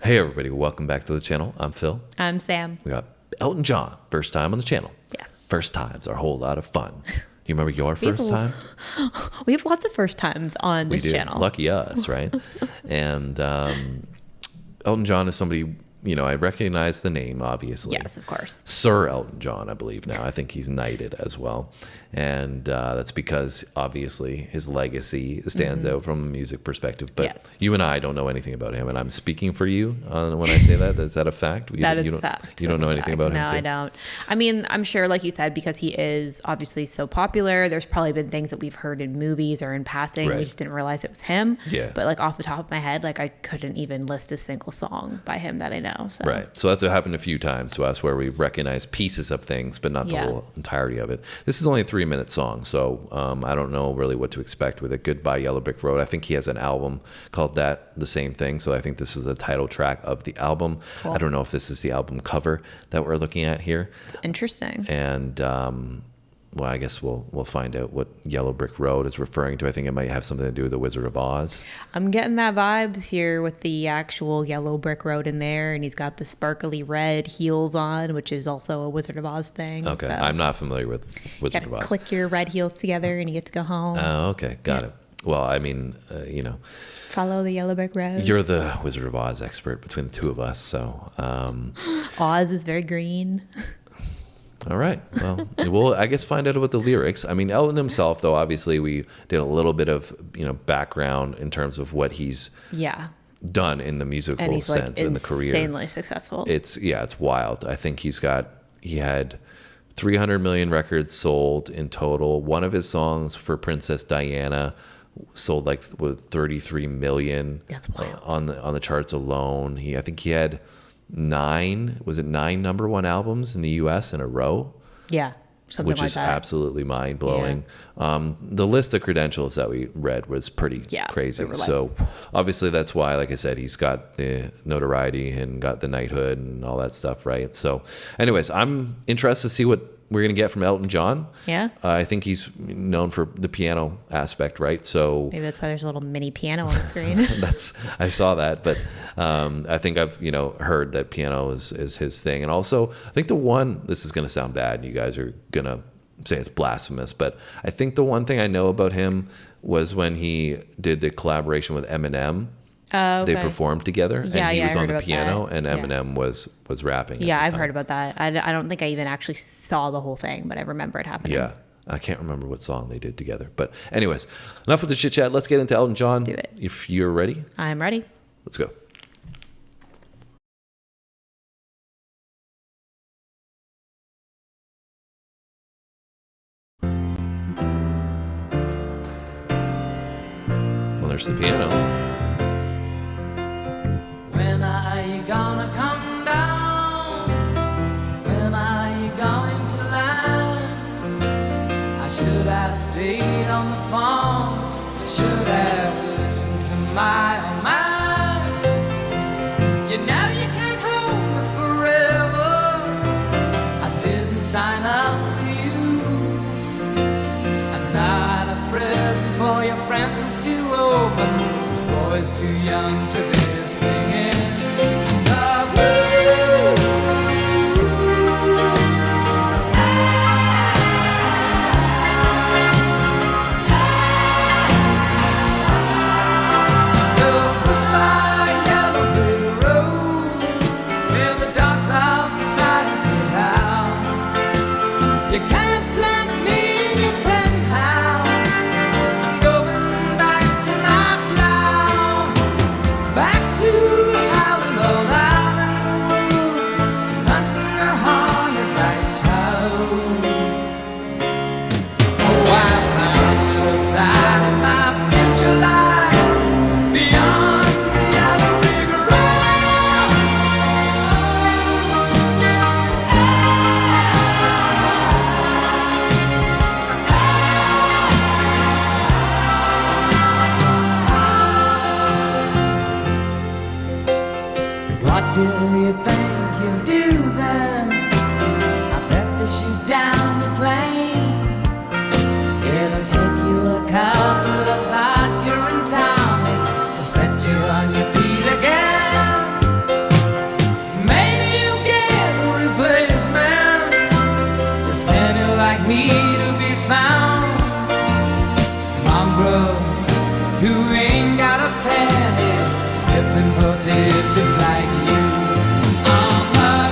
Hey everybody, welcome back to the channel. I'm Phil. I'm Sam. We got Elton John, first time on the channel. Yes. First times are a whole lot of fun. Do you remember your first time? We have lots of first times on this channel. Lucky us, right? And Elton John is somebody, I recognize the name, obviously. Yes, of course. Sir Elton John, I believe now. I think he's knighted as well. And that's because, obviously, his legacy stands out from a music perspective. But Yes. you and I don't know anything about him. And I'm speaking for you when I say that. Is that a fact? That is a fact. You don't know anything about him? No, I don't. I mean, I'm sure, like you said, because he is obviously so popular, there's probably been things that we've heard in movies or in passing. Right. We just didn't realize it was him. Yeah. But like off the top of my head, like I couldn't even list a single song by him that I know. So. Right. So that's what happened a few times to us where we've recognized pieces of things, but not the whole entirety of it. This is only a 3-minute song, so I don't know really what to expect with it. Goodbye Yellow Brick Road. I think he has an album called that, the same thing. So I think this is the title track of the album. Cool. I don't know if this is the album cover that we're looking at here. It's interesting. And well, I guess we'll find out what Yellow Brick Road is referring to. I think it might have something to do with the Wizard of Oz. I'm getting that vibes here with the actual yellow brick road in there, and he's got the sparkly red heels on, which is also a Wizard of Oz thing. Okay, so I'm not familiar with Wizard of Oz. Click your red heels together, and you get to go home. Oh, okay, got it. Well, I mean, Follow the yellow brick road. you're the Wizard of Oz expert between the two of us, so. Oz is very green. All right. Well, we'll, I guess, find out about the lyrics. I mean, Elton himself, though, obviously, we did a little bit of, background in terms of what he's done in the musical And he's sense in the career. insanely successful. It's wild. I think he had 300 million records sold in total. One of his songs for Princess Diana sold like 33 million. That's wild. On the charts alone. I think he had 9 number one albums in the US in a row, Yeah, something which like is that. absolutely mind-blowing. The list of credentials that we read was pretty crazy. they were So obviously that's why, like I said, he's got the notoriety and got the knighthood and all that stuff, right? So anyways, I'm interested to see what we're going to get from Elton John. Yeah. I think he's known for the piano aspect, right? So Maybe that's why there's a little mini piano on the screen. I saw that, but I think I've heard that piano is his thing. And also I think this is going to sound bad and you guys are going to say it's blasphemous, but I think the one thing I know about him was when he did the collaboration with Eminem. Oh, okay. They performed together, and he was on the piano, and Eminem was rapping. Yeah, I've heard about that. I don't think I even actually saw the whole thing, but I remember it happening. Yeah, I can't remember what song they did together. But anyways, enough with the chit chat. Let's get into Elton John. Let's do it. If you're ready, I'm ready. let's go. Well, there's the piano. When are you gonna come down? When are you going to land? I should have stayed on the phone. I should have listened to my own mind. You know you can't hold me forever. I didn't sign up with you. I'm not a present for your friends to open. This boy's too young to be singing the blues. So goodbye, yellow brick road, where the dogs of society howl. You can't plant me in your penthouse. I'm going back to my plow, back to the howling old island woods, hunting a hornet-like toad. Oh, I found a little side of my future lies beyond the yellow brick road. What do you think you'll do then? I bet they shoot down the plane. It'll take you a couple of Accurate tonics to set you on your feet again. primitive is like you. I'm a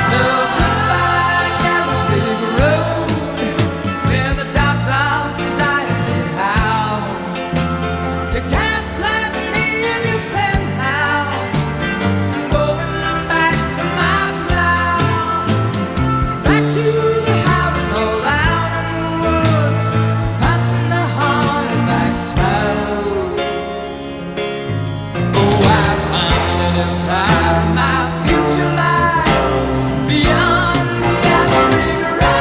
so goodbye, yellow brick road, where the dogs of society howl. You can't plant me in your penthouse. I'm going back to my plow, back to the house all out in the woods, cutting the hornback toad. Oh, I found it inside my future lies beyond the yellow brick road.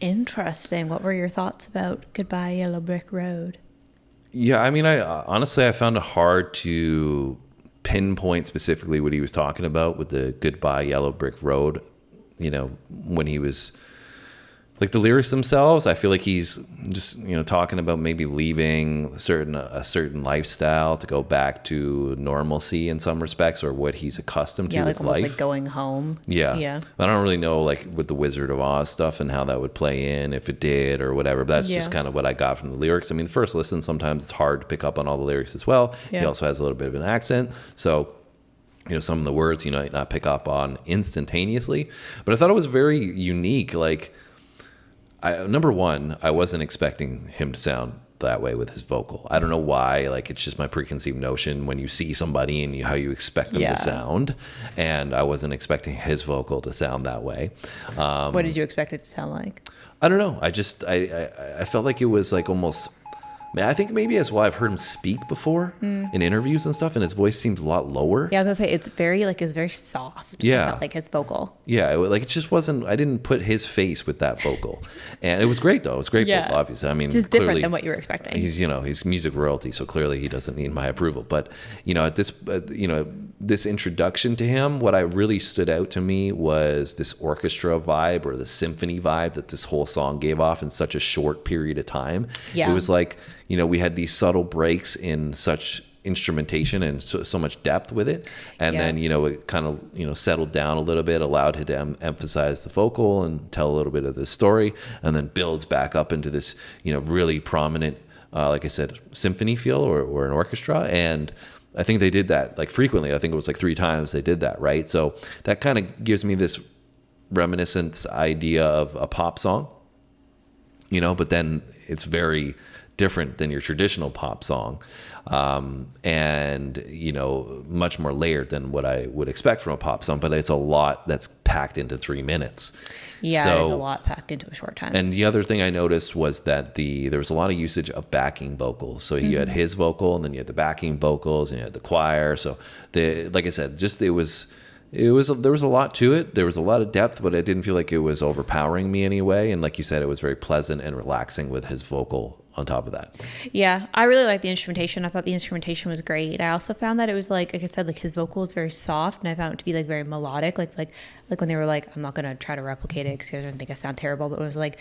Interesting. What were your thoughts about Goodbye Yellow Brick Road? Yeah, I mean, I honestly I found it hard to pinpoint specifically what he was talking about with the Goodbye Yellow Brick Road. You know, when he was like the lyrics themselves, I feel like he's just, you know, talking about maybe leaving a certain lifestyle to go back to normalcy in some respects, or what he's accustomed to Yeah, with like almost life. like going home. Yeah. Yeah. I don't really know like with the Wizard of Oz stuff and how that would play in, if it did or whatever. But that's just Yeah. kind of what I got from the lyrics. I mean, first listen, sometimes it's hard to pick up on all the lyrics as well. Yeah. He also has a little bit of an accent. So, you know, some of the words you might not pick up on instantaneously. But I thought it was very unique. Like, number one, I wasn't expecting him to sound that way with his vocal. I don't know why. Like, it's just my preconceived notion when you see somebody and how you expect them Yeah. to sound. And I wasn't expecting his vocal to sound that way. What did you expect it to sound like? I don't know. I felt like it was like almost. I think maybe that's why I've heard him speak before in interviews and stuff, and his voice seems a lot lower. Yeah, I was gonna say it's very soft. Yeah. I felt like his vocal. Yeah, like it just wasn't. I didn't put his face with that vocal, and it was great though. It was great Yeah. vocal, obviously. I mean, Just clearly, different than what you were expecting. he's music royalty, so clearly he doesn't need my approval. But at this, this introduction to him, what I really stood out to me was this orchestra vibe or the symphony vibe that this whole song gave off in such a short period of time. Yeah. It was like, we had these subtle breaks in such instrumentation and so much depth with it, and Yeah. then it kind of settled down a little bit, allowed him to emphasize the vocal and tell a little bit of the story, and then builds back up into this really prominent like I said, symphony feel or an orchestra. And I think they did that like frequently. I think it was like 3 times they did that, right? So that kind of gives me this reminiscent idea of a pop song, but then it's very different than your traditional pop song, and much more layered than what I would expect from a pop song. But it's a lot that's packed into 3 minutes. Yeah, so, there's a lot packed into a short time. And the other thing I noticed was that there was a lot of usage of backing vocals. So you had his vocal, and then you had the backing vocals, and you had the choir. So like I said, just there was a lot to it. There was a lot of depth, but I didn't feel like it was overpowering me anyway. And like you said, it was very pleasant and relaxing with his vocal on top of that. Yeah, I really liked the instrumentation. I thought the instrumentation was great. I also found that it was like I said, like his vocal is very soft, and I found it to be like very melodic. Like when they were like, I'm not gonna try to replicate it because you guys are gonna think I sound terrible, but it was like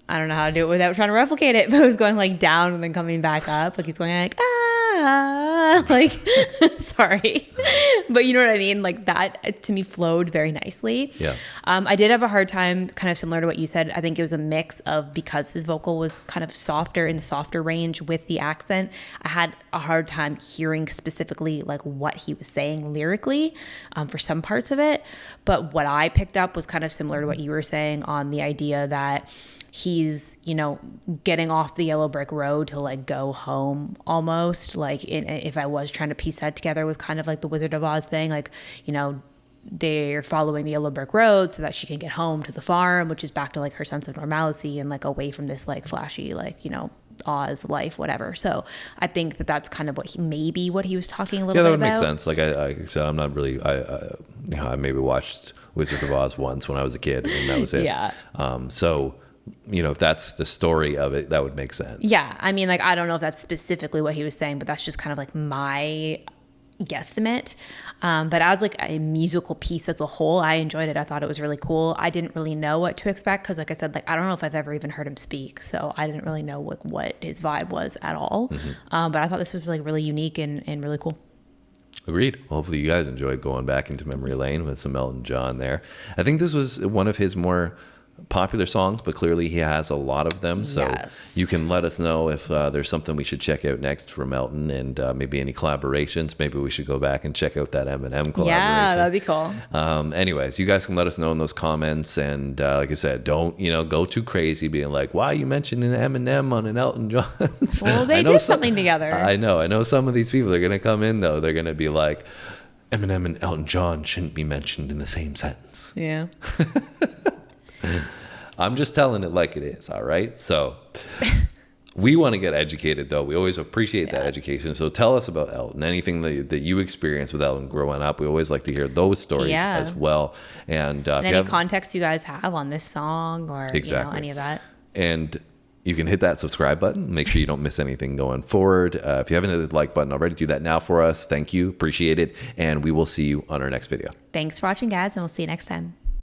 I don't know how to do it without trying to replicate it, but it was going like down and then coming back up. Like he's going like like sorry, but you know what I mean. Like that to me flowed very nicely. Yeah. I did have a hard time, kind of similar to what you said. I think it was a mix of, because his vocal was kind of softer, in the softer range with the accent, I had a hard time hearing specifically like what he was saying lyrically for some parts of it. But what I picked up was kind of similar to what you were saying on the idea that he's, getting off the yellow brick road to like go home almost. Like if I was trying to piece that together with kind of like the Wizard of Oz thing, like, they're following the yellow brick road so that she can get home to the farm, which is back to like her sense of normalcy and like away from this like flashy, like, Oz life, whatever. So I think that that's kind of what he was talking a little bit about. Yeah, that would make sense. Like I said, I'm not really, I maybe watched Wizard of Oz once when I was a kid, and that was it. Yeah. So, if that's the story of it, that would make sense. Yeah. I mean, like, I don't know if that's specifically what he was saying, but that's just kind of like my guesstimate. But as like a musical piece as a whole, I enjoyed it. I thought it was really cool. I didn't really know what to expect because, like I said, like I don't know if I've ever even heard him speak, so I didn't really know like what his vibe was at all. But I thought this was like really unique and really cool. Agreed. Hopefully you guys enjoyed going back into memory lane with some Elton John there. I think this was one of his more popular songs, but clearly he has a lot of them. So you can let us know if there's something we should check out next from Elton, and maybe any collaborations. Maybe we should go back and check out that Eminem collaboration. Yeah, that'd be cool. Anyways, you guys can let us know in those comments. And like I said, don't, go too crazy being like, why are you mentioning Eminem on an Elton John? Well, they did something together. I know some of these people are going to come in, though. They're going to be like, Eminem and Elton John shouldn't be mentioned in the same sentence. Yeah. I'm just telling it like it is, all right? So we want to get educated, though. We always appreciate that education. So tell us about Elton, anything that you experienced with Elton growing up. We always like to hear those stories as well. And any context you guys have on this song or any of that. And you can hit that subscribe button. Make sure you don't miss anything going forward. If you haven't hit the like button already, do that now for us. Thank you. Appreciate it. And we will see you on our next video. Thanks for watching, guys, and we'll see you next time.